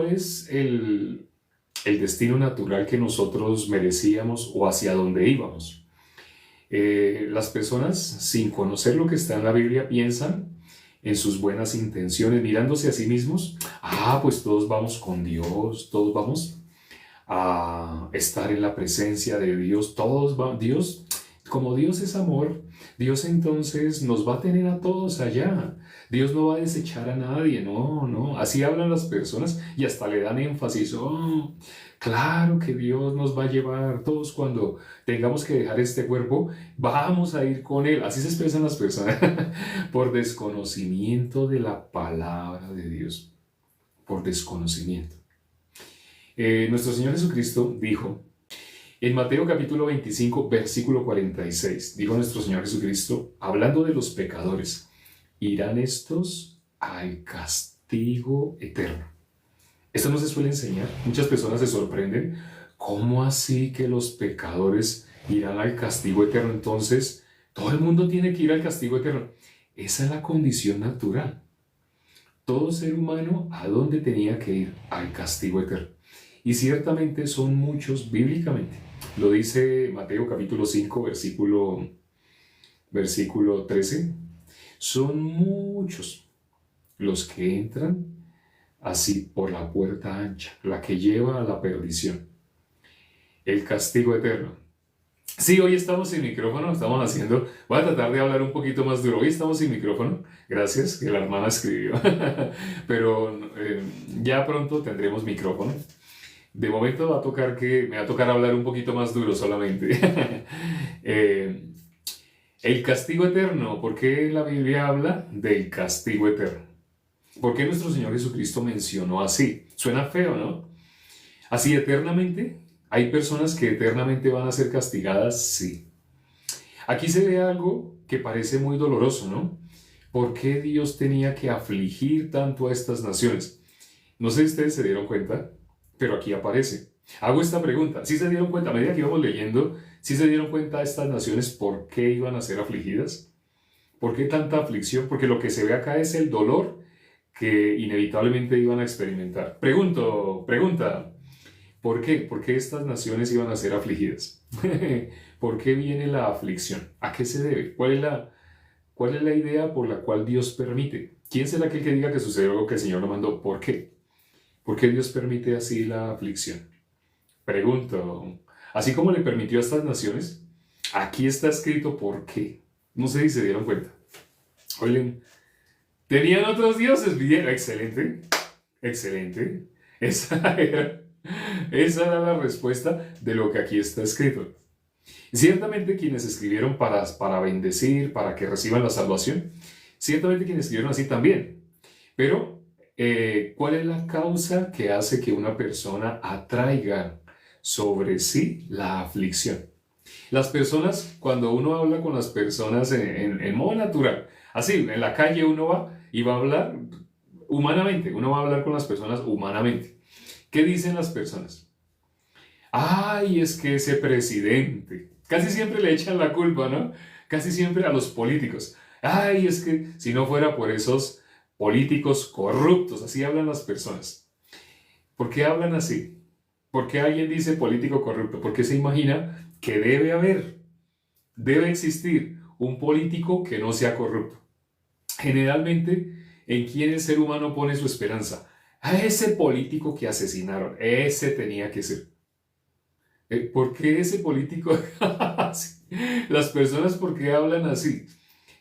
es el destino natural que nosotros merecíamos o hacia dónde íbamos? Las personas, sin conocer lo que está en la Biblia, piensan en sus buenas intenciones, mirándose a sí mismos. Pues todos vamos con Dios, todos vamos a estar en la presencia de Dios, Dios, como Dios es amor, Dios entonces nos va a tener a todos allá. Dios no va a desechar a nadie, no, no. Así hablan las personas y hasta le dan énfasis. Claro que Dios nos va a llevar todos cuando tengamos que dejar este cuerpo, vamos a ir con Él. Así se expresan las personas por desconocimiento de la palabra de Dios, por desconocimiento. Nuestro Señor Jesucristo dijo, en Mateo capítulo 25, versículo 46, dijo nuestro Señor Jesucristo, hablando de los pecadores, irán estos al castigo eterno. Esto no se suele enseñar. Muchas personas se sorprenden. ¿Cómo así que los pecadores irán al castigo eterno? Entonces, todo el mundo tiene que ir al castigo eterno. Esa es la condición natural. Todo ser humano, ¿a dónde tenía que ir? Al castigo eterno. Y ciertamente son muchos bíblicamente. Lo dice Mateo capítulo 5, versículo 13. Son muchos los que entran así por la puerta ancha, la que lleva a la perdición. El castigo eterno. Sí, hoy estamos sin micrófono, voy a tratar de hablar un poquito más duro. Hoy estamos sin micrófono, gracias, que la hermana escribió. Pero ya pronto tendremos micrófono. De momento me va a tocar hablar un poquito más duro solamente. El castigo eterno. ¿Por qué la Biblia habla del castigo eterno? ¿Por qué nuestro Señor Jesucristo mencionó así? Suena feo, ¿no? Así eternamente. ¿Hay personas que eternamente van a ser castigadas? Sí. Aquí se ve algo que parece muy doloroso, ¿no? ¿Por qué Dios tenía que afligir tanto a estas naciones? No sé si ustedes se dieron cuenta, pero aquí aparece. Hago esta pregunta. ¿Sí se dieron cuenta? A medida que íbamos leyendo, ¿sí se dieron cuenta estas naciones por qué iban a ser afligidas? ¿Por qué tanta aflicción? Porque lo que se ve acá es el dolor que inevitablemente iban a experimentar. Pregunta. ¿Por qué? ¿Por qué estas naciones iban a ser afligidas? ¿Por qué viene la aflicción? ¿A qué se debe? ¿Cuál es la idea por la cual Dios permite? ¿Quién será aquel que diga que sucedió algo que el Señor no mandó? ¿Por qué? ¿Por qué Dios permite así la aflicción? Pregunto. Así como le permitió a estas naciones, aquí está escrito por qué. No sé si se dieron cuenta. Oigan, tenían otros dioses. Bien, excelente. Excelente. Esa era la respuesta de lo que aquí está escrito. Ciertamente quienes escribieron para bendecir, para que reciban la salvación, ciertamente quienes escribieron así también. Pero, ¿cuál es la causa que hace que una persona atraiga sobre sí la aflicción? Las personas, cuando uno habla con las personas en modo natural, así, en la calle uno va y va a hablar humanamente, uno va a hablar con las personas humanamente. ¿Qué dicen las personas? Ay, es que ese presidente, casi siempre le echan la culpa, ¿no? Casi siempre a los políticos. Ay, es que si no fuera por esos políticos corruptos, así hablan las personas. ¿Por qué hablan así? ¿Por qué alguien dice político corrupto? Porque se imagina que debe existir un político que no sea corrupto. Generalmente, ¿en quién el ser humano pone su esperanza? A ese político que asesinaron, ese tenía que ser. ¿Por qué ese político? Las personas, ¿por qué hablan así?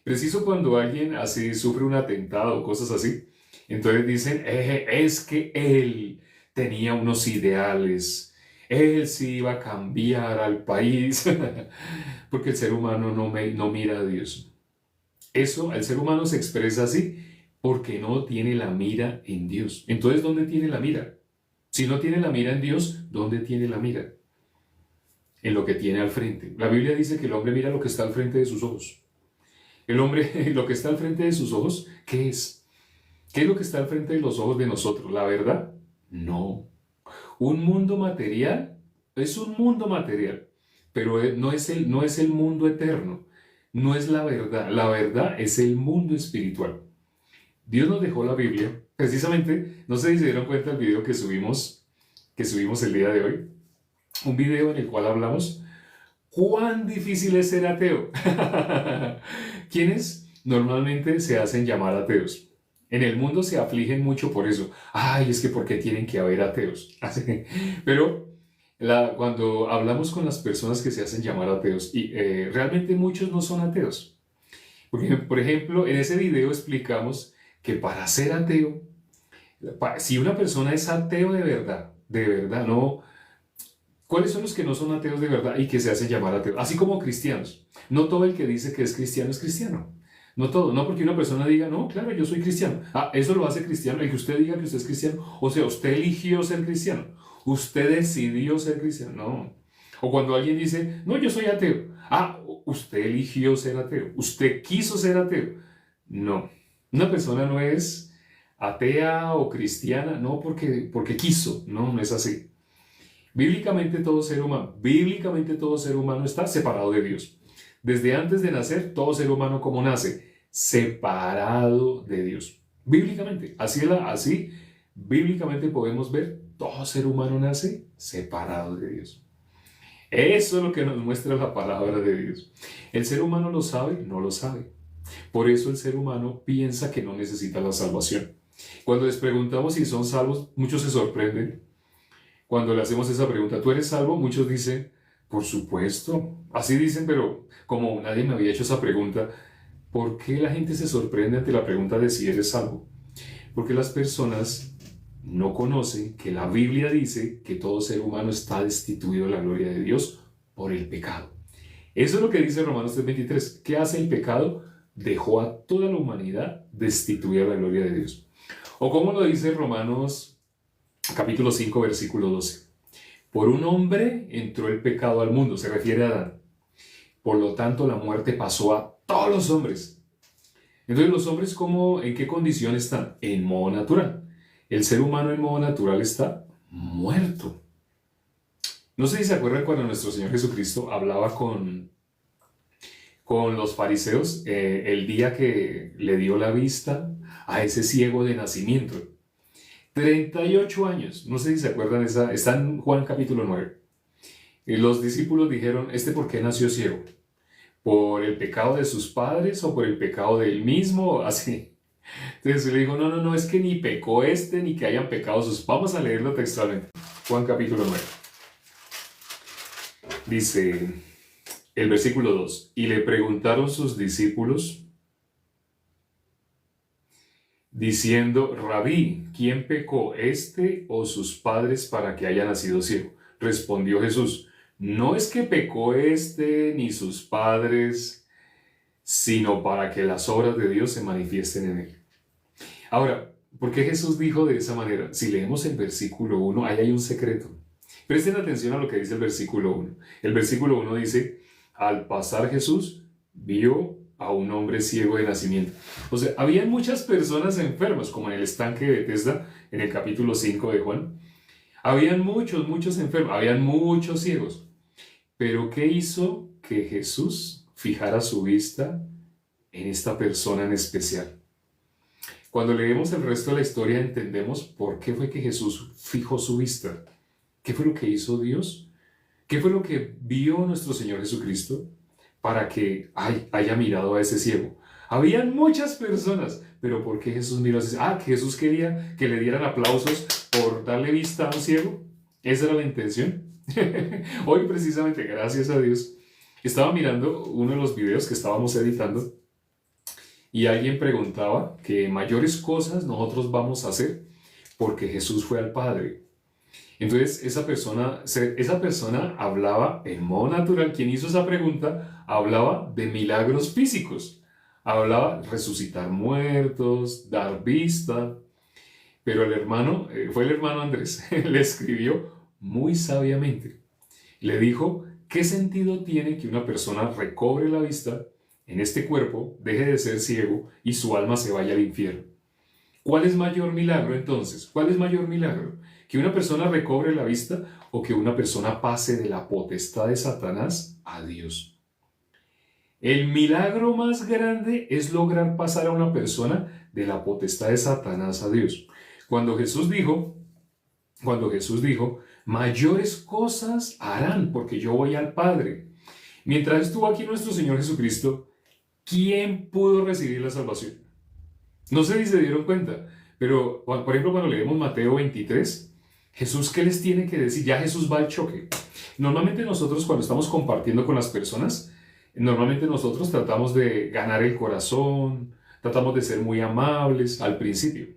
Preciso cuando alguien así sufre un atentado o cosas así, entonces dicen, es que él tenía unos ideales, él sí iba a cambiar al país, porque el ser humano no mira a Dios. Eso, el ser humano se expresa así porque no tiene la mira en Dios. Entonces, ¿dónde tiene la mira? Si no tiene la mira en Dios, ¿dónde tiene la mira? En lo que tiene al frente. La Biblia dice que el hombre mira lo que está al frente de sus ojos. El hombre, lo que está al frente de sus ojos, ¿qué es? ¿Qué es lo que está al frente de los ojos de nosotros? ¿La verdad? No. Un mundo material es un mundo material, pero no es el mundo eterno. No es la verdad. La verdad es el mundo espiritual. Dios nos dejó la Biblia precisamente, no sé si se dieron cuenta del video que subimos el día de hoy, un video en el cual hablamos cuán difícil es ser ateo. ¿Quiénes normalmente se hacen llamar ateos? En el mundo se afligen mucho por eso. Ay, es que ¿por qué tienen que haber ateos? Pero cuando hablamos con las personas que se hacen llamar ateos, y realmente muchos no son ateos. Porque, por ejemplo, en ese video explicamos que para ser ateo, si una persona es ateo de verdad, no. ¿Cuáles son los que no son ateos de verdad y que se hacen llamar ateos? Así como cristianos. No todo el que dice que es cristiano. No todo. No porque una persona diga, no, claro, yo soy cristiano. Ah, eso lo hace cristiano. El que usted diga que usted es cristiano. O sea, usted eligió ser cristiano. Usted decidió ser cristiano. No. O cuando alguien dice, no, yo soy ateo. Ah, usted eligió ser ateo. Usted quiso ser ateo. No. Una persona no es atea o cristiana, no porque quiso. No, no es así. Bíblicamente todo ser humano está separado de Dios. Desde antes de nacer, todo ser humano como nace, separado de Dios. Bíblicamente, así bíblicamente podemos ver, todo ser humano nace separado de Dios. Eso es lo que nos muestra la palabra de Dios. ¿El ser humano lo sabe? No lo sabe. Por eso el ser humano piensa que no necesita la salvación. Cuando les preguntamos si son salvos, muchos se sorprenden. Cuando le hacemos esa pregunta, ¿tú eres salvo? Muchos dicen, por supuesto. Así dicen, pero como nadie me había hecho esa pregunta, ¿por qué la gente se sorprende ante la pregunta de si eres salvo? Porque las personas no conocen que la Biblia dice que todo ser humano está destituido de la gloria de Dios por el pecado. Eso es lo que dice Romanos 3:23. ¿Qué hace el pecado? Dejó a toda la humanidad destituida de la gloria de Dios. O como lo dice Romanos capítulo 5, versículo 12. Por un hombre entró el pecado al mundo, se refiere a Adán. Por lo tanto, la muerte pasó a todos los hombres. Entonces, ¿los hombres en qué condición están? En modo natural. El ser humano en modo natural está muerto. No sé si se acuerdan cuando nuestro Señor Jesucristo hablaba con los fariseos el día que le dio la vista a ese ciego de nacimiento. 38 años, no sé si se acuerdan, está en Juan capítulo 9. Y los discípulos dijeron, ¿por qué nació ciego? ¿Por el pecado de sus padres o por el pecado de él mismo? Así. Entonces le dijo, no, es que ni pecó ni que hayan pecado sus. Vamos a leerlo textualmente. Juan capítulo 9. Dice el versículo 2, y le preguntaron sus discípulos, diciendo, Rabí, ¿quién pecó, o sus padres para que haya nacido ciego? Respondió Jesús, no es que pecó ni sus padres, sino para que las obras de Dios se manifiesten en él. Ahora, ¿por qué Jesús dijo de esa manera? Si leemos el versículo 1, ahí hay un secreto. Presten atención a lo que dice el versículo 1. El versículo 1 dice, al pasar Jesús vio a un hombre ciego de nacimiento. O sea, había muchas personas enfermas, como en el estanque de Betesda, en el capítulo 5 de Juan. Habían muchos enfermos, habían muchos ciegos. Pero ¿qué hizo que Jesús fijara su vista en esta persona en especial? Cuando leemos el resto de la historia entendemos por qué fue que Jesús fijó su vista. ¿Qué fue lo que hizo Dios? ¿Qué fue lo que vio nuestro Señor Jesucristo para que haya mirado a ese ciego? Habían muchas personas, pero ¿por qué Jesús miró a ese ciego? Que Jesús quería que le dieran aplausos por darle vista a un ciego. ¿Esa era la intención? Hoy precisamente, gracias a Dios, estaba mirando uno de los videos que estábamos editando y alguien preguntaba que mayores cosas nosotros vamos a hacer porque Jesús fue al Padre. Entonces esa persona hablaba en modo natural. Quien hizo esa pregunta hablaba de milagros físicos, hablaba de resucitar muertos, dar vista, pero fue el hermano Andrés, le escribió muy sabiamente. Le dijo, ¿qué sentido tiene que una persona recobre la vista en este cuerpo, deje de ser ciego y su alma se vaya al infierno? ¿Cuál es mayor milagro entonces? ¿Cuál es mayor milagro? ¿Que una persona recobre la vista o que una persona pase de la potestad de Satanás a Dios? El milagro más grande es lograr pasar a una persona de la potestad de Satanás a Dios. Cuando Jesús dijo, mayores cosas harán porque yo voy al Padre. Mientras estuvo aquí nuestro Señor Jesucristo, ¿quién pudo recibir la salvación? No sé si se dieron cuenta, pero por ejemplo cuando leemos Mateo 23, Jesús, ¿qué les tiene que decir? Ya Jesús va al choque. Normalmente nosotros cuando estamos compartiendo con las personas, normalmente nosotros tratamos de ganar el corazón, tratamos de ser muy amables al principio.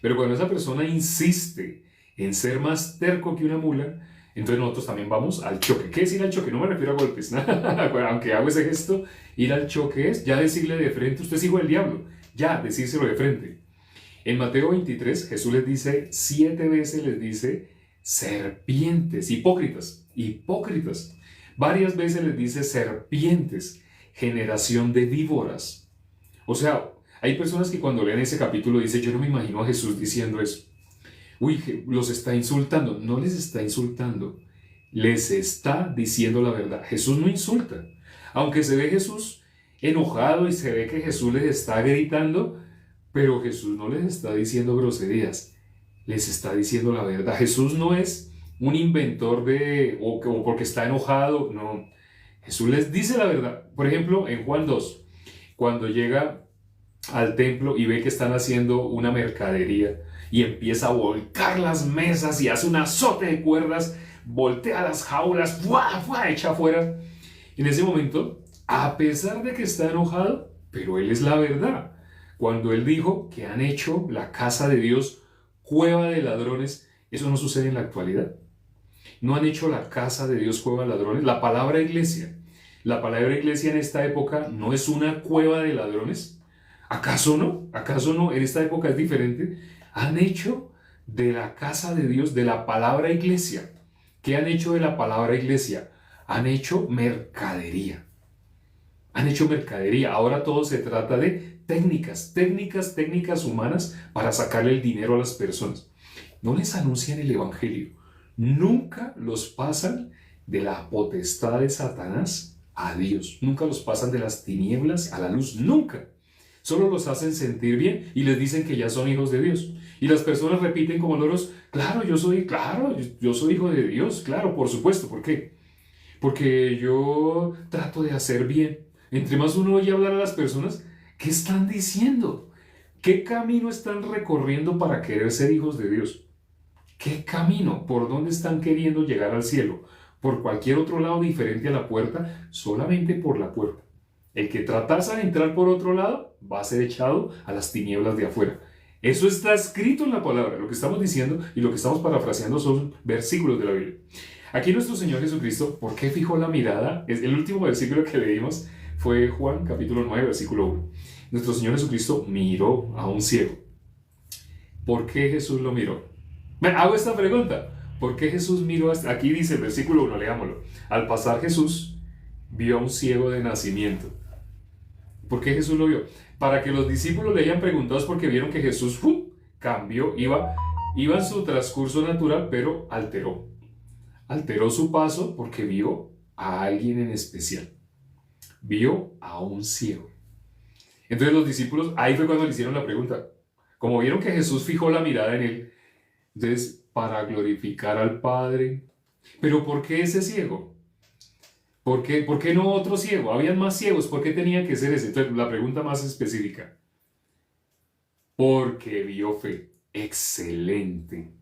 Pero cuando esa persona insiste en ser más terco que una mula, entonces nosotros también vamos al choque. ¿Qué es ir al choque? No me refiero a golpes, aunque hago ese gesto, ir al choque es ya decirle de frente, usted es hijo del diablo, ya decírselo de frente. En Mateo 23, Jesús les dice, 7 veces les dice, serpientes, hipócritas, hipócritas. Varias veces les dice, serpientes, generación de víboras. O sea, hay personas que cuando leen ese capítulo dicen, yo no me imagino a Jesús diciendo eso. Uy, los está insultando. No les está insultando, les está diciendo la verdad. Jesús no insulta. Aunque se ve Jesús enojado y se ve que Jesús les está gritando, pero Jesús no les está diciendo groserías, les está diciendo la verdad. Jesús no es un inventor o porque está enojado, no. Jesús les dice la verdad. Por ejemplo, en Juan 2, cuando llega al templo y ve que están haciendo una mercadería y empieza a volcar las mesas y hace un azote de cuerdas, voltea las jaulas, ¡fua, fua! Echa afuera. En ese momento, a pesar de que está enojado, pero él es la verdad. Cuando él dijo que han hecho la casa de Dios cueva de ladrones, eso no sucede en la actualidad. No han hecho la casa de Dios cueva de ladrones. La palabra iglesia en esta época no es una cueva de ladrones. ¿Acaso no? ¿Acaso no? En esta época es diferente. Han hecho de la casa de Dios, de la palabra iglesia. ¿Qué han hecho de la palabra iglesia? Han hecho mercadería. Han hecho mercadería. Ahora todo se trata de técnicas humanas para sacarle el dinero a las personas. No les anuncian el evangelio. Nunca los pasan de la potestad de Satanás a Dios. Nunca los pasan de las tinieblas a la luz. Nunca. Solo los hacen sentir bien y les dicen que ya son hijos de Dios. Y las personas repiten como loros, claro, yo soy hijo de Dios, claro, por supuesto. ¿Por qué? Porque yo trato de hacer bien. Entre más uno oye hablar a las personas, ¿qué están diciendo? ¿Qué camino están recorriendo para querer ser hijos de Dios? ¿Qué camino? ¿Por dónde están queriendo llegar al cielo? ¿Por cualquier otro lado diferente a la puerta? Solamente por la puerta. El que tratase de entrar por otro lado va a ser echado a las tinieblas de afuera. Eso está escrito en la palabra. Lo que estamos diciendo y lo que estamos parafraseando son versículos de la Biblia. Aquí nuestro Señor Jesucristo, ¿por qué fijó la mirada? El último versículo que leímos fue Juan capítulo 9, versículo 1. Nuestro Señor Jesucristo miró a un ciego. ¿Por qué Jesús lo miró? Me hago esta pregunta. ¿Por qué Jesús miró hasta aquí? Dice el versículo 1, leámoslo. Al pasar Jesús vio a un ciego de nacimiento. ¿Por qué Jesús lo vio? Para que los discípulos le hayan preguntado es porque vieron que Jesús cambió, iba en su transcurso natural, pero alteró su paso porque vio a alguien en especial. Vio a un ciego. Entonces los discípulos, ahí fue cuando le hicieron la pregunta. Como vieron que Jesús fijó la mirada en él, entonces, para glorificar al Padre. ¿Pero por qué ese ciego? ¿Por qué no otro ciego? Habían más ciegos, ¿por qué tenía que ser ese? Entonces, la pregunta más específica. Porque vio fe. Excelente.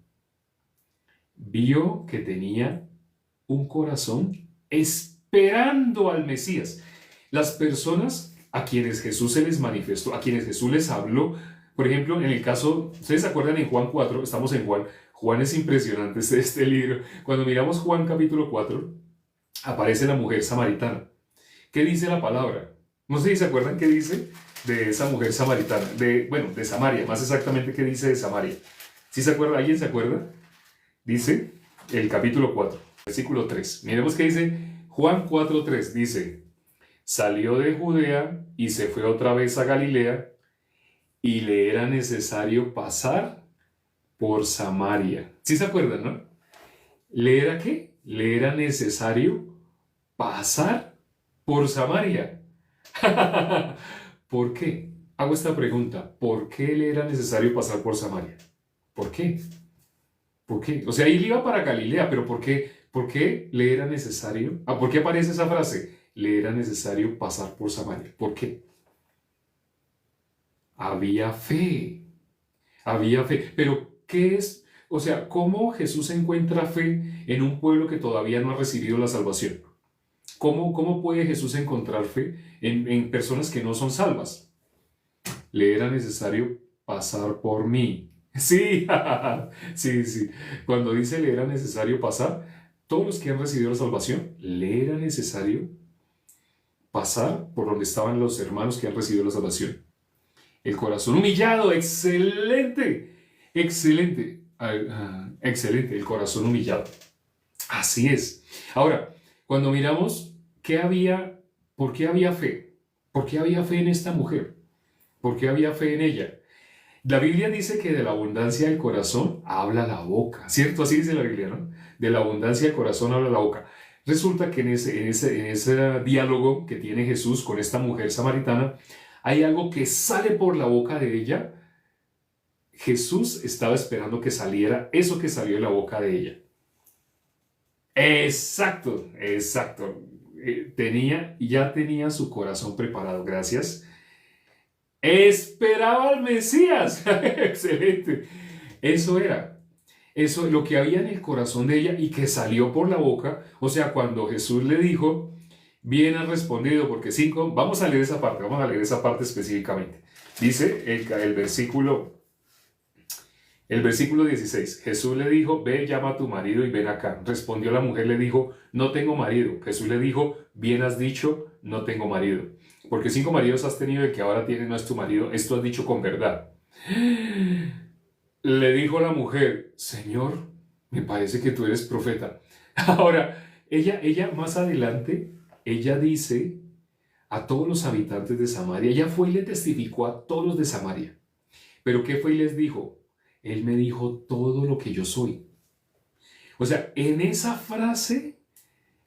Vio que tenía un corazón esperando al Mesías. Las personas a quienes Jesús se les manifestó, a quienes Jesús les habló, por ejemplo, en el caso, ¿ustedes se acuerdan en Juan 4? Estamos en Juan. Juan es impresionante este libro. Cuando miramos Juan capítulo 4, aparece la mujer samaritana. ¿Qué dice la palabra? No sé si se acuerdan qué dice de esa mujer samaritana. De Samaria, más exactamente qué dice de Samaria. ¿Sí se acuerda? ¿Alguien se acuerda? Dice el capítulo 4, versículo 3. Miremos qué dice Juan 4:3. Dice, salió de Judea y se fue otra vez a Galilea y le era necesario pasar por Samaria. ¿Sí se acuerdan, no? ¿Le era qué? Le era necesario pasar por Samaria. ¿Por qué? hago esta pregunta, ¿por qué le era necesario pasar por Samaria? ¿Por qué? ¿Por qué? O sea, él iba para Galilea, pero ¿por qué? ¿Por qué le era necesario? ¿Por qué aparece esa frase? Le era necesario pasar por Samaria. ¿Por qué? Había fe. Había fe. Pero, ¿qué es? O sea, ¿cómo Jesús encuentra fe en un pueblo que todavía no ha recibido la salvación? ¿Cómo puede Jesús encontrar fe en personas que no son salvas? Le era necesario pasar por mí. Sí, sí, sí. Cuando dice le era necesario pasar, todos los que han recibido la salvación, le era necesario pasar por donde estaban los hermanos que han recibido la salvación. El corazón humillado, excelente, excelente, excelente, el corazón humillado. Así es. Ahora, cuando miramos qué había, por qué había fe, por qué había fe en esta mujer, por qué había fe en ella. La Biblia dice que de la abundancia del corazón habla la boca, ¿cierto? Así dice la Biblia, ¿no? De la abundancia del corazón habla la boca. Resulta que en ese diálogo que tiene Jesús con esta mujer samaritana, hay algo que sale por la boca de ella. Jesús estaba esperando que saliera eso que salió de la boca de ella. Exacto, exacto. Ya tenía su corazón preparado, gracias. Esperaba al Mesías. Excelente. Eso era. Eso, lo que había en el corazón de ella y que salió por la boca. O sea, cuando Jesús le dijo, bien has respondido, porque vamos a leer esa parte específicamente. Dice el versículo 16. Jesús le dijo, ve, llama a tu marido y ven acá. Respondió la mujer, le dijo, no tengo marido. Jesús le dijo, bien has dicho, no tengo marido. Porque 5 maridos has tenido y el que ahora tienes no es tu marido. Esto has dicho con verdad. Le dijo la mujer, Señor, me parece que tú eres profeta. Ahora, ella más adelante, ella dice a todos los habitantes de Samaria, ella fue y le testificó a todos los de Samaria. ¿Pero qué fue y les dijo? Él me dijo todo lo que yo soy. O sea, en esa frase,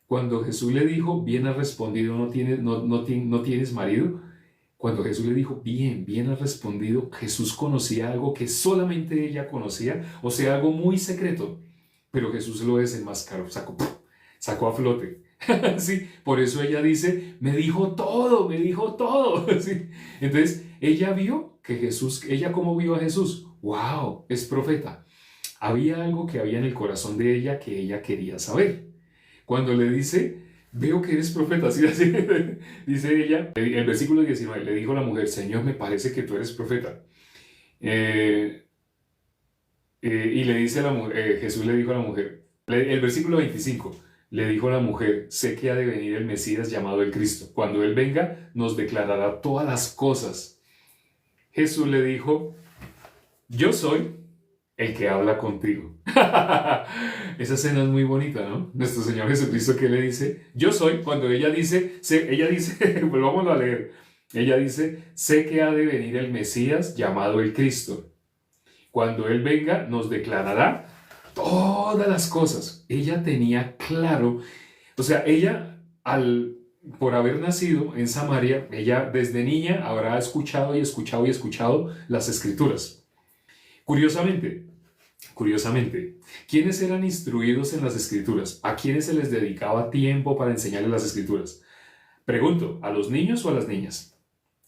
cuando Jesús le dijo, bien has respondido, no tienes marido, cuando Jesús le dijo, bien has respondido, Jesús conocía algo que solamente ella conocía, o sea, algo muy secreto, pero Jesús lo desenmascaró, sacó a flote. Sí, por eso ella dice, me dijo todo. Sí. Entonces, ella vio que Jesús, ¿ella cómo vio a Jesús? ¡Wow! Es profeta. Había algo que había en el corazón de ella que ella quería saber. Cuando le dice, veo que eres profeta, ¿sí? Así, dice ella, el versículo 19, le dijo la mujer, Señor, me parece que tú eres profeta. Y le dice Jesús le dijo a la mujer, el versículo 25, le dijo a la mujer, sé que ha de venir el Mesías llamado el Cristo. Cuando Él venga, nos declarará todas las cosas. Jesús le dijo, yo soy el que habla contigo. Esa escena es muy bonita, ¿no? Nuestro Señor Jesucristo, que le dice, yo soy, cuando ella dice, volvámoslo a leer, ella dice, sé que ha de venir el Mesías llamado el Cristo. Cuando Él venga, nos declarará todas las cosas. Ella tenía claro, o sea, ella, por haber nacido en Samaria, ella desde niña habrá escuchado las Escrituras. Curiosamente, ¿quiénes eran instruidos en las Escrituras? ¿A quiénes se les dedicaba tiempo para enseñarles las Escrituras? Pregunto, ¿a los niños o a las niñas?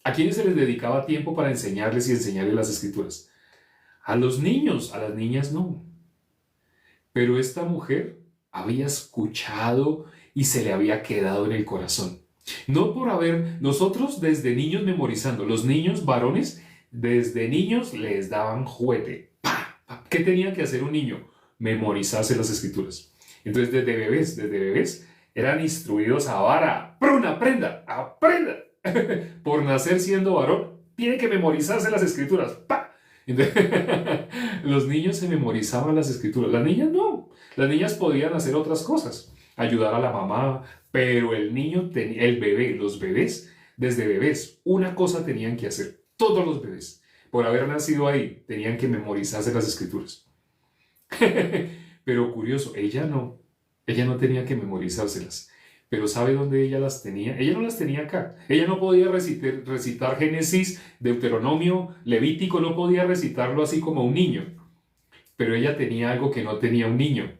¿A quiénes se les dedicaba tiempo para enseñarles las Escrituras? A los niños, a las niñas no. Pero esta mujer había escuchado y se le había quedado en el corazón. No por nosotros desde niños memorizando, los niños varones desde niños les daban juguete. ¿Qué tenía que hacer un niño? Memorizarse las Escrituras. Entonces desde bebés eran instruidos a vara, pruna, aprenda. Por nacer siendo varón, tiene que memorizarse las Escrituras. Entonces, los niños se memorizaban las Escrituras, las niñas no. Las niñas podían hacer otras cosas, ayudar a la mamá, pero el niño, los bebés, desde bebés, una cosa tenían que hacer, todos los bebés, por haber nacido ahí, tenían que memorizarse las Escrituras. Pero curioso, ella no tenía que memorizárselas, pero ¿sabe dónde ella las tenía? Ella no las tenía acá. Ella no podía recitar Génesis, Deuteronomio, Levítico, no podía recitarlo así como un niño. Pero ella tenía algo que no tenía un niño.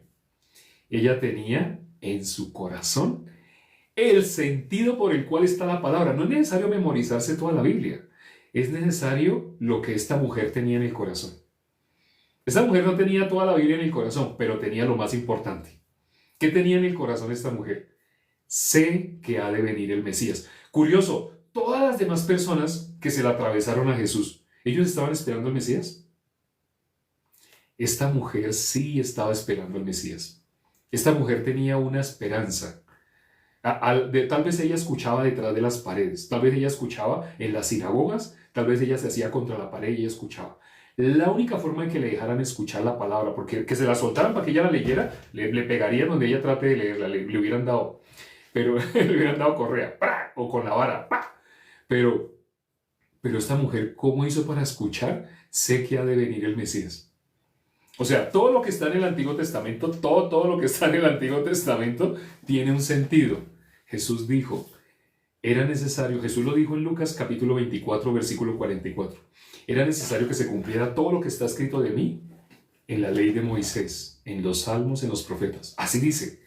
Ella tenía en su corazón el sentido por el cual está la palabra. No es necesario memorizarse toda la Biblia. Es necesario lo que esta mujer tenía en el corazón. Esta mujer no tenía toda la Biblia en el corazón, pero tenía lo más importante. ¿Qué tenía en el corazón esta mujer? Sé que ha de venir el Mesías. Curioso, todas las demás personas que se le atravesaron a Jesús, ¿ellos estaban esperando al Mesías? Esta mujer sí estaba esperando al Mesías. Esta mujer tenía una esperanza. Tal vez ella escuchaba detrás de las paredes, tal vez ella escuchaba en las sinagogas, tal vez ella se hacía contra la pared y ella escuchaba. La única forma de que le dejaran escuchar la palabra, porque que se la soltaran para que ella la leyera, le pegarían donde ella trate de leerla, le hubieran dado, pero le hubieran dado correa, ¡pra! O con la vara, ¡pa! Pero esta mujer, ¿cómo hizo para escuchar? Sé que ha de venir el Mesías. O sea, todo lo que está en el Antiguo Testamento, todo lo que está en el Antiguo Testamento tiene un sentido. Jesús dijo, era necesario, Jesús lo dijo en Lucas capítulo 24, versículo 44, era necesario que se cumpliera todo lo que está escrito de mí en la ley de Moisés, en los salmos, en los profetas. Así dice,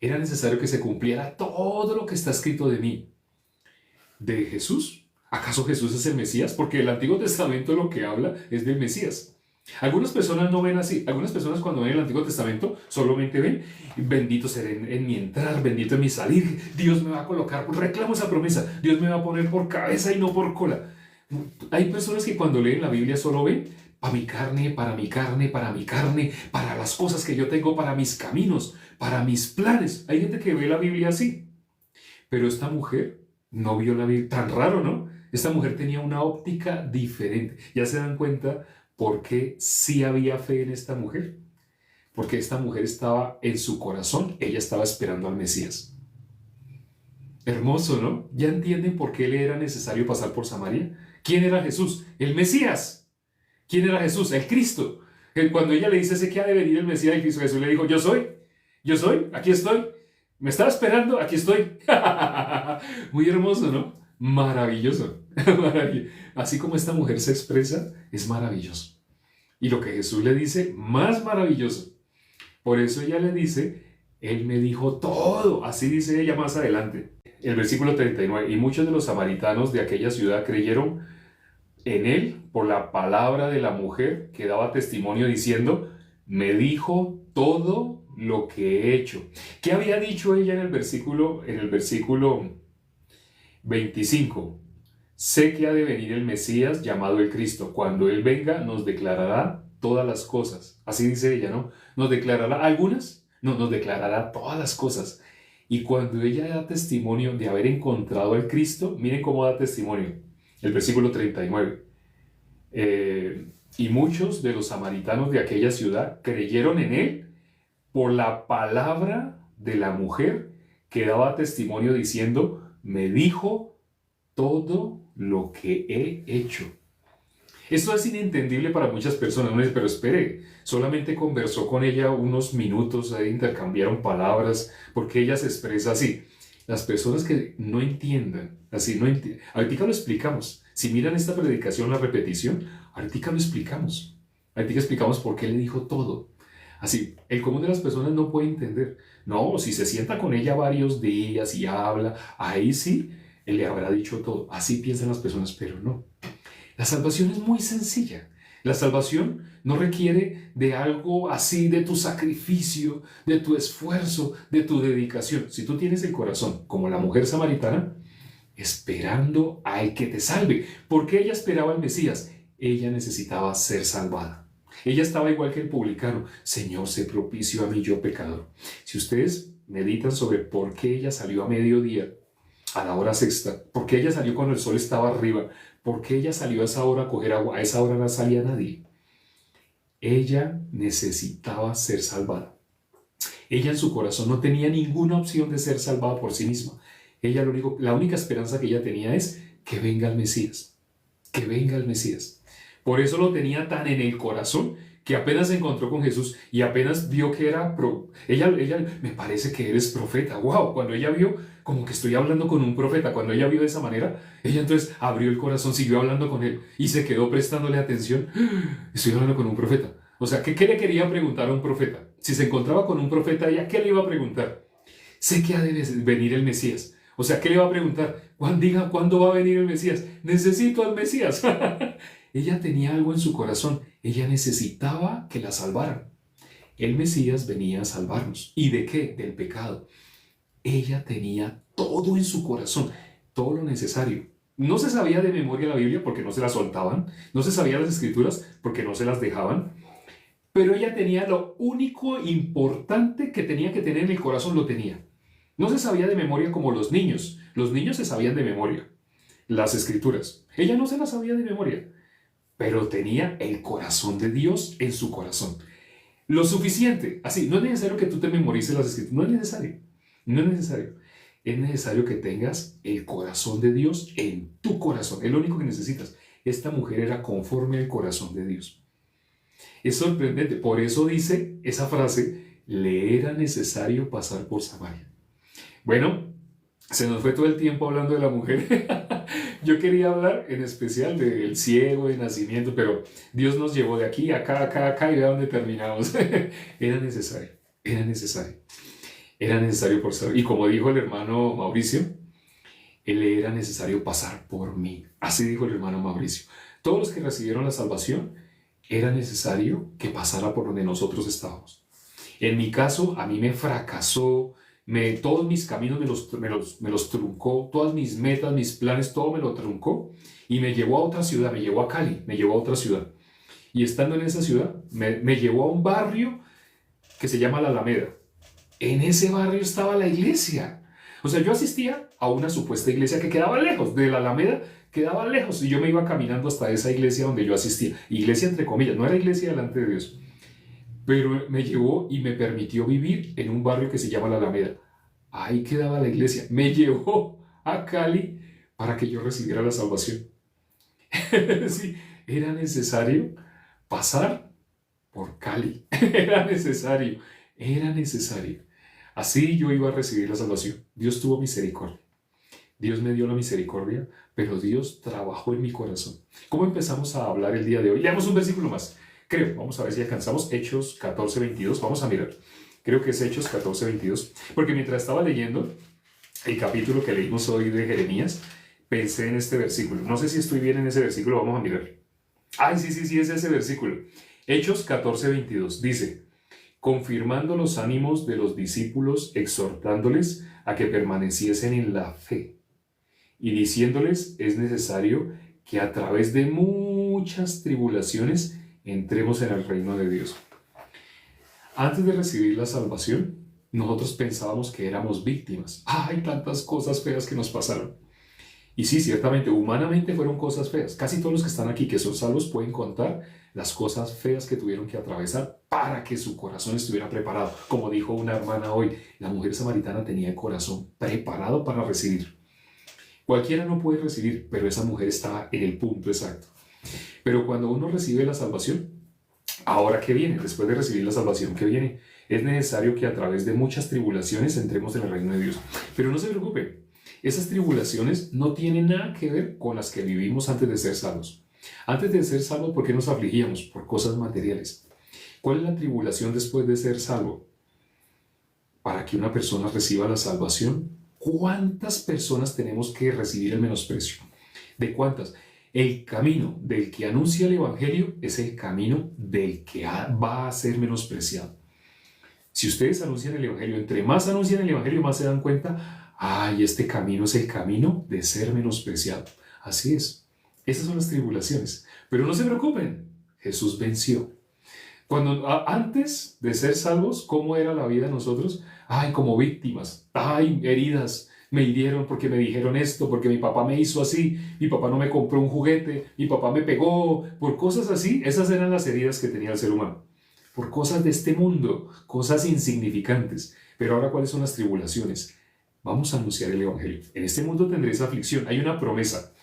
era necesario que se cumpliera todo lo que está escrito de mí. ¿De Jesús? ¿Acaso Jesús es el Mesías? Porque el Antiguo Testamento lo que habla es del Mesías. Algunas personas no ven así. Algunas personas cuando ven el Antiguo Testamento solamente ven, bendito seré en mi entrar, bendito en mi salir, Dios me va a colocar, reclamo esa promesa, Dios me va a poner por cabeza y no por cola. Hay personas que cuando leen la Biblia solo ven para mi carne, para mi carne, para mi carne, para las cosas que yo tengo, para mis caminos, para mis planes. Hay gente que ve la Biblia así. Pero esta mujer no vio la Biblia. Tan raro, ¿no? Esta mujer tenía una óptica diferente. ¿Ya se dan cuenta por qué sí había fe en esta mujer? Porque esta mujer estaba en su corazón, ella estaba esperando al Mesías. Hermoso, ¿no? ¿Ya entienden por qué le era necesario pasar por Samaria? ¿Quién era Jesús? El Mesías. ¿Quién era Jesús? El Cristo. Cuando ella le dice, sé que ha de venir el Mesías, Jesús le dijo, yo soy, aquí estoy. ¿Me estaba esperando? Aquí estoy. Muy hermoso, ¿no? Maravilloso. Así como esta mujer se expresa, es maravilloso. Y lo que Jesús le dice, más maravilloso. Por eso ella le dice, Él me dijo todo. Así dice ella más adelante. El versículo 39. Y muchos de los samaritanos de aquella ciudad creyeron en Él por la palabra de la mujer que daba testimonio diciendo, me dijo todo lo que he hecho. ¿Qué había dicho ella en el versículo 25? Sé que ha de venir el Mesías llamado el Cristo. Cuando Él venga nos declarará todas las cosas. Así dice ella, ¿no? ¿Nos declarará algunas? No, nos declarará todas las cosas. Y cuando ella da testimonio de haber encontrado al Cristo, miren cómo da testimonio. El versículo 39. Y muchos de los samaritanos de aquella ciudad creyeron en Él por la palabra de la mujer que daba testimonio diciendo, me dijo todo lo que he hecho. Esto es inentendible para muchas personas, pero espere, solamente conversó con ella unos minutos, ahí intercambiaron palabras, porque ella se expresa así. Las personas que no entiendan, así no entienden, ahorita lo explicamos. Si miran esta predicación, la repetición, ahorita lo explicamos. Ahorita explicamos por qué le dijo todo. Así, el común de las personas no puede entender. No, si se sienta con ella varios días y habla, ahí sí, él le habrá dicho todo. Así piensan las personas, pero no. La salvación es muy sencilla. La salvación no requiere de algo así, de tu sacrificio, de tu esfuerzo, de tu dedicación. Si tú tienes el corazón, como la mujer samaritana, esperando al que te salve. ¿Por qué ella esperaba al Mesías? Ella necesitaba ser salvada. Ella estaba igual que el publicano. Señor, sé propicio a mí, yo pecador. Si ustedes meditan sobre por qué ella salió a mediodía, a la hora sexta, por qué ella salió cuando el sol estaba arriba, por qué ella salió a esa hora a coger agua, a esa hora no salía nadie. Ella necesitaba ser salvada. Ella en su corazón no tenía ninguna opción de ser salvada por sí misma. Ella la única esperanza que ella tenía es que venga el Mesías. Que venga el Mesías. Por eso lo tenía tan en el corazón que apenas se encontró con Jesús y apenas vio que era, ella, me parece que eres profeta, wow, cuando ella vio como que estoy hablando con un profeta, cuando ella vio de esa manera, ella entonces abrió el corazón, siguió hablando con él y se quedó prestándole atención, estoy hablando con un profeta. O sea, ¿qué le quería preguntar a un profeta? Si se encontraba con un profeta, ella, ¿qué le iba a preguntar? Sé que ha de venir el Mesías. O sea, ¿qué le va a preguntar? Diga, ¿cuándo va a venir el Mesías? Necesito al Mesías. Ella tenía algo en su corazón. Ella necesitaba que la salvaran. El Mesías venía a salvarnos. ¿Y de qué? Del pecado. Ella tenía todo en su corazón, todo lo necesario. No se sabía de memoria la Biblia porque no se la soltaban. No se sabía las Escrituras porque no se las dejaban. Pero ella tenía lo único importante que tenía que tener en el corazón, lo tenía. No se sabía de memoria como los niños. Los niños se sabían de memoria las Escrituras. Ella no se las sabía de memoria, pero tenía el corazón de Dios en su corazón. Lo suficiente. Así, no es necesario que tú te memorices las Escrituras. No es necesario. No es necesario. Es necesario que tengas el corazón de Dios en tu corazón. Es lo único que necesitas. Esta mujer era conforme al corazón de Dios. Es sorprendente. Por eso dice esa frase, le era necesario pasar por Samaria. Bueno, se nos fue todo el tiempo hablando de la mujer. Yo quería hablar en especial del ciego de nacimiento, pero Dios nos llevó de aquí a acá y vea dónde terminamos. Era necesario, era necesario. Era necesario por ser. Y como dijo el hermano Mauricio, él era necesario pasar por mí. Así dijo el hermano Mauricio. Todos los que recibieron la salvación, era necesario que pasara por donde nosotros estábamos. En mi caso, a mí me fracasó, todos mis caminos me los truncó, todas mis metas, mis planes, todo me lo truncó y me llevó a otra ciudad, me llevó a Cali, me llevó a otra ciudad. Y estando en esa ciudad, me llevó a un barrio que se llama La Alameda. En ese barrio estaba la iglesia. O sea, yo asistía a una supuesta iglesia que quedaba lejos de la Alameda, quedaba lejos y yo me iba caminando hasta esa iglesia donde yo asistía. Iglesia entre comillas, no era iglesia delante de Dios. Pero me llevó y me permitió vivir en un barrio que se llama La Alameda. Ahí quedaba la iglesia. Me llevó a Cali para que yo recibiera la salvación. Sí, era necesario pasar por Cali. Era necesario. Así yo iba a recibir la salvación. Dios tuvo misericordia. Dios me dio la misericordia, pero Dios trabajó en mi corazón. ¿Cómo empezamos a hablar el día de hoy? Leamos un versículo más. Creo, vamos a ver si alcanzamos Hechos 14:22. Vamos a mirar. Creo que es Hechos 14:22. Porque mientras estaba leyendo el capítulo que leímos hoy de Jeremías, pensé en este versículo. No sé si estoy bien en ese versículo, vamos a mirar. Ay, sí, es ese versículo. Hechos 14:22 dice, confirmando los ánimos de los discípulos, exhortándoles a que permaneciesen en la fe y diciéndoles, es necesario que a través de muchas tribulaciones entremos en el reino de Dios. Antes de recibir la salvación, nosotros pensábamos que éramos víctimas. Hay tantas cosas feas que nos pasaron. Y sí, ciertamente, humanamente fueron cosas feas. Casi todos los que están aquí, que son salvos, pueden contar las cosas feas que tuvieron que atravesar para que su corazón estuviera preparado. Como dijo una hermana hoy, la mujer samaritana tenía el corazón preparado para recibir. Cualquiera no puede recibir, pero esa mujer estaba en el punto exacto. Pero cuando uno recibe la salvación, ¿ahora qué viene? Después de recibir la salvación, ¿qué viene? Es necesario que a través de muchas tribulaciones entremos en el reino de Dios. Pero no se preocupe, esas tribulaciones no tienen nada que ver con las que vivimos antes de ser salvos. Antes de ser salvos, ¿por qué nos afligíamos? Por cosas materiales. ¿Cuál es la tribulación después de ser salvo? Para que una persona reciba la salvación, ¿cuántas personas tenemos que recibir el menosprecio? ¿De cuántas? El camino del que anuncia el Evangelio es el camino del que va a ser menospreciado. Si ustedes anuncian el Evangelio, entre más anuncian el Evangelio, más se dan cuenta, este camino es el camino de ser menospreciado. Así es. Esas son las tribulaciones. Pero no se preocupen, Jesús venció. Antes de ser salvos, ¿cómo era la vida de nosotros? Como víctimas. Heridas. Me hirieron porque me dijeron esto, porque mi papá me hizo así, mi papá no me compró un juguete, mi papá me pegó, por cosas así. Esas eran las heridas que tenía el ser humano. Por cosas de este mundo, cosas insignificantes. Pero ahora, ¿cuáles son las tribulaciones? Vamos a anunciar el Evangelio. En este mundo tendréis aflicción. Hay una promesa.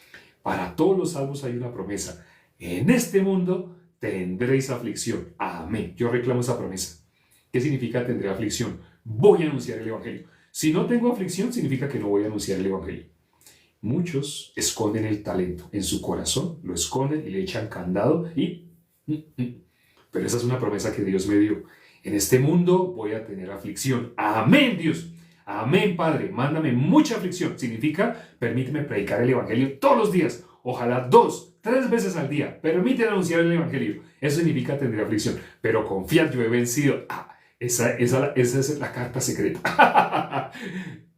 Para todos los salvos hay una promesa. En este mundo tendréis aflicción. Amén. Yo reclamo esa promesa. ¿Qué significa tendré aflicción? Voy a anunciar el Evangelio. Si no tengo aflicción, significa que no voy a anunciar el Evangelio. Muchos esconden el talento en su corazón, lo esconden y le echan candado pero esa es una promesa que Dios me dio. En este mundo voy a tener aflicción. Amén, Dios. Amén, Padre. Mándame mucha aflicción. Significa, permíteme predicar el Evangelio todos los días. Ojalá 2, 3 veces al día. Permíteme anunciar el Evangelio. Eso significa tener aflicción. Pero confiad, yo he vencido. Esa es la carta secreta.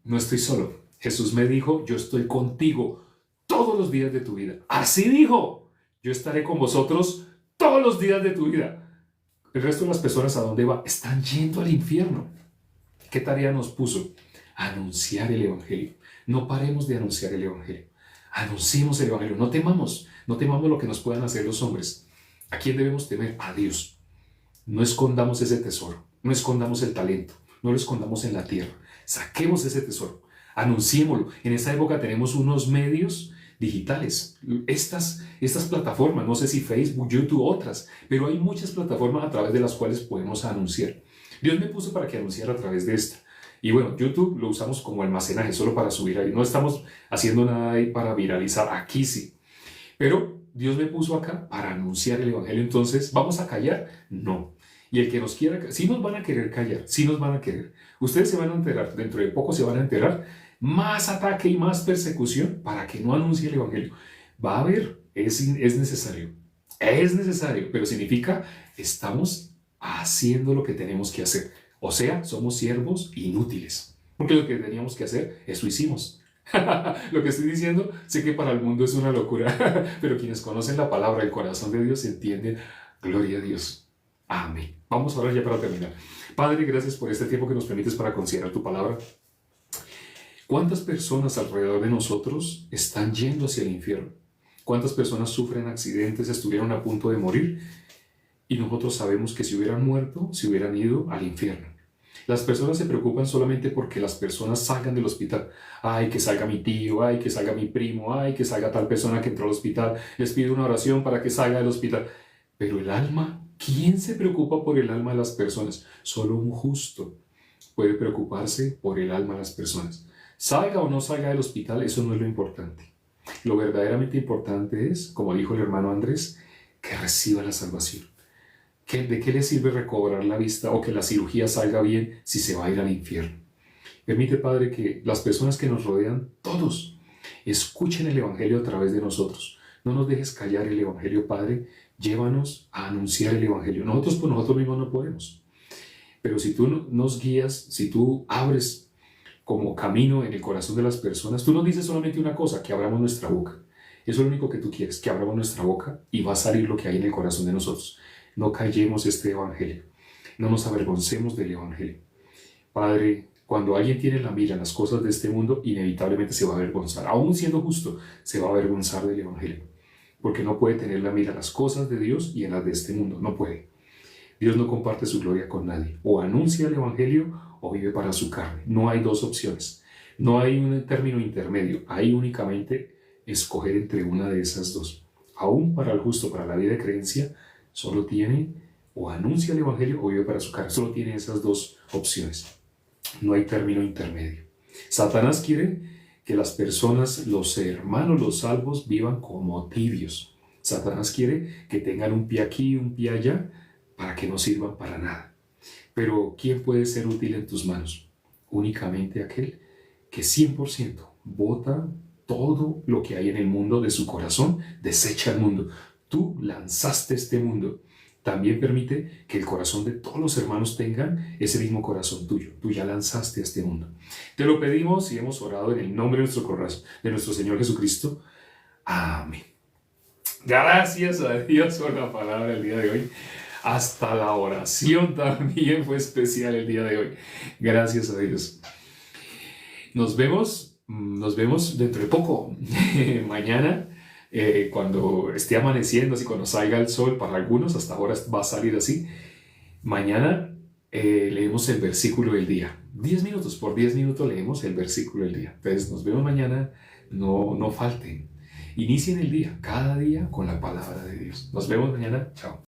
No estoy solo. Jesús me dijo, yo estoy contigo todos los días de tu vida. Así dijo. Yo estaré con vosotros todos los días de tu vida. El resto de las personas, ¿a dónde va? Están yendo al infierno. ¿Qué tarea nos puso? Anunciar el Evangelio. No paremos de anunciar el Evangelio. Anunciemos el Evangelio. No temamos lo que nos puedan hacer los hombres. ¿A quién debemos temer? A Dios. No escondamos ese tesoro. No escondamos el talento. No lo escondamos en la tierra. Saquemos ese tesoro. Anunciémoslo. En esta época tenemos unos medios digitales. Estas plataformas, no sé si Facebook, YouTube, otras, pero hay muchas plataformas a través de las cuales podemos anunciar. Dios me puso para que anunciara a través de esta. Y bueno, YouTube lo usamos como almacenaje, solo para subir ahí. No estamos haciendo nada ahí para viralizar. Aquí sí. Pero Dios me puso acá para anunciar el Evangelio. Entonces, ¿vamos a callar? No. Y el que nos quiera, sí nos van a querer callar, sí nos van a querer. Ustedes se van a enterar, dentro de poco se van a enterar, más ataque y más persecución para que no anuncie el Evangelio. Va a haber, es necesario, pero significa estamos haciendo lo que tenemos que hacer. O sea, somos siervos inútiles, porque lo que teníamos que hacer, eso hicimos. Lo que estoy diciendo, sé que para el mundo es una locura, pero quienes conocen la palabra, el corazón de Dios, entienden, gloria a Dios. Amén. Vamos a orar ya para terminar. Padre, gracias por este tiempo que nos permites para considerar tu palabra. ¿Cuántas personas alrededor de nosotros están yendo hacia el infierno? ¿Cuántas personas sufren accidentes, estuvieron a punto de morir? Y nosotros sabemos que si hubieran muerto, se hubieran ido al infierno. Las personas se preocupan solamente porque las personas salgan del hospital. Ay, que salga mi tío, ay, que salga mi primo, ay, que salga tal persona que entró al hospital. Les pido una oración para que salga del hospital. Pero el alma, ¿quién se preocupa por el alma de las personas? Solo un justo puede preocuparse por el alma de las personas. Salga o no salga del hospital, eso no es lo importante. Lo verdaderamente importante es, como dijo el hermano Andrés, que reciba la salvación. ¿De qué le sirve recobrar la vista o que la cirugía salga bien si se va a ir al infierno? Permite, Padre, que las personas que nos rodean, todos, escuchen el Evangelio a través de nosotros. No nos dejes callar el Evangelio, Padre. Llévanos a anunciar el Evangelio. Nosotros por nosotros mismos no podemos. Pero si tú nos guías, si tú abres como camino en el corazón de las personas, tú nos dices solamente una cosa, que abramos nuestra boca. Eso es lo único que tú quieres, que abramos nuestra boca y va a salir lo que hay en el corazón de nosotros. No callemos este Evangelio. No nos avergoncemos del Evangelio. Padre, cuando alguien tiene la mira en las cosas de este mundo, inevitablemente se va a avergonzar. Aún siendo justo, se va a avergonzar del Evangelio. Porque no puede tener la mira en las cosas de Dios y en las de este mundo. No puede. Dios no comparte su gloria con nadie. O anuncia el Evangelio o vive para su carne. No hay dos opciones. No hay un término intermedio. Hay únicamente escoger entre una de esas dos. Aún para el justo, para la vida de creencia, solo tiene o anuncia el Evangelio o vive para su carne. Solo tiene esas dos opciones. No hay término intermedio. Satanás quiere que las personas, los hermanos, los salvos, vivan como tibios. Satanás quiere que tengan un pie aquí y un pie allá para que no sirvan para nada. Pero ¿quién puede ser útil en tus manos? Únicamente aquel que 100% bota todo lo que hay en el mundo de su corazón, desecha el mundo. Tú lanzaste este mundo. También permite que el corazón de todos los hermanos tengan ese mismo corazón tuyo. Tú ya lanzaste a este mundo. Te lo pedimos y hemos orado en el nombre de nuestro Señor Jesucristo. Amén. Gracias a Dios por la palabra del día de hoy. Hasta la oración también fue especial el día de hoy. Gracias a Dios. Nos vemos dentro de poco. Mañana. Cuando esté amaneciendo, así cuando salga el sol, para algunos hasta ahora va a salir así. Mañana leemos el versículo del día. 10 minutos, por 10 minutos leemos el versículo del día. Entonces nos vemos mañana, no falten. Inicien el día, cada día con la palabra de Dios. Nos vemos mañana, chao.